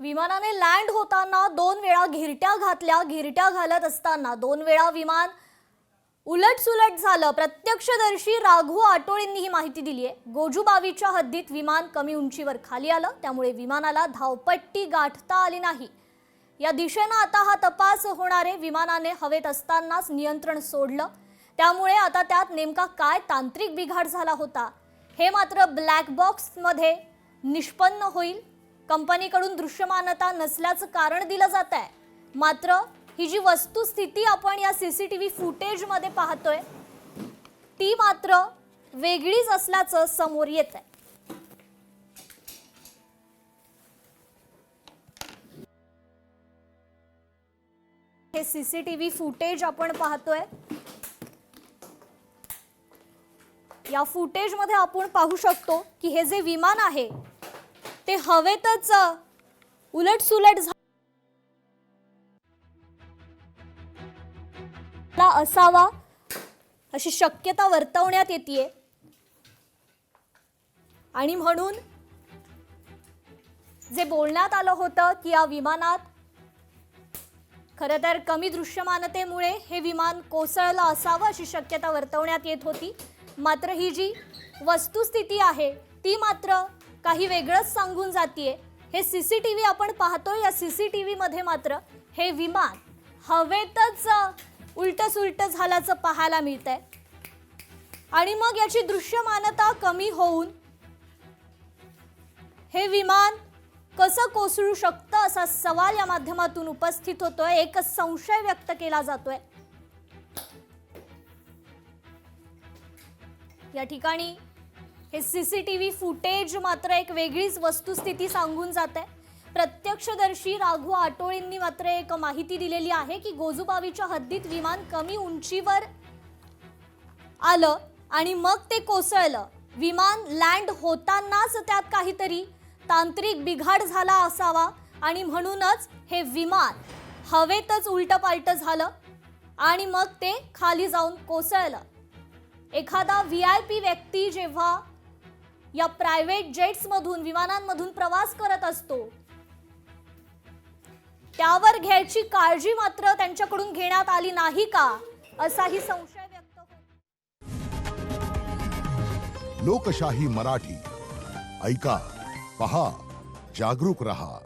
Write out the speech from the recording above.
विमानाने लँड होताना 2 वेळा घिरट्या घातल्या. घिरट्या घालत असताना 2 वेळा विमान उलटसुलट झालं. प्रत्यक्षदर्शी राघू आटोळेंनी ही माहिती दिली आहे. गोजूबावीच्या हद्दीत विमान कमी उंचीवर खाली आलं, त्यामुळे विमानाला धावपट्टी गाठता आली नाही. या दिशेनं आता हा तपास होणार आहे. विमानाने हवेत असतानाच नियंत्रण सोडलं, त्यामुळे आता त्यात नेमका काय तांत्रिक बिघाड झाला होता हे मात्र ब्लॅक बॉक्समध्ये निष्पन्न होईल. कंपनीकडून दृश्यमानता नसल्याचं कारण दिलं जात आहे. मात्र ही जी वस्तुस्थिती आपण या सीसीटीव्ही फुटेजमध्ये पाहतोय ती मात्र वेगळीच असल्याचं समोर येत आहे. हे सीसीटीव्ही फुटेज आपण पाहतोय. या फुटेजमध्ये आपण पाहू शकतो की हे जे विमान आहे ते हवेतच उलटसुलट असावा अशी शक्यता वर्तवण्यात येते. आणि म्हणून जे बोलण्यात आलं होतं की या विमानात खरं तर कमी दृश्यमानतेमुळे हे विमान कोसळलं असावं अशी शक्यता वर्तवण्यात येत होती. मात्र ही जी वस्तुस्थिती आहे ती मात्र काही वेगळंच सांगून जातीये. हे सीसीटीव्ही आपण पाहतोय, या सीसीटीव्ही मध्ये मात्र हे विमान हवेतच उलटसुलट झाल्याचं पाहायला मिळतंय. आणि मग याची दृश्यमानता कमी होऊन हे विमान कसं कोसळू शकतं असा सवाल या माध्यमातून उपस्थित होतोय. एक संशय व्यक्त केला जातोय. या ठिकाणी हे सीसीटीव्ही फुटेज मात्र एक वेगळीच वस्तुस्थिती सांगून जाते. प्रत्यक्षदर्शी राघू आटोळेंनी मात्र एक माहिती दिलेली आहे की गोजूबावीच्या हद्दीत विमान कमी उंचीवर आलं आणि मग ते कोसळलं. विमान लँड होतानाच त्यात काहीतरी तांत्रिक बिघाड झाला असावा आणि म्हणूनच हे विमान हवेतच उलटपालट झालं आणि मग ते खाली जाऊन कोसळलं. एखादा VIP व्यक्ती जेव्हा या प्रायव्हेट जेट्स मधून विमानांमधून प्रवास करत असतो त्यावर घ्यायची काळजी मात्र त्यांच्याकडून घेण्यात आली नाही का असाही संशय व्यक्त होतो. लोकशाही मराठी ऐका, पहा, जागरूक रहा.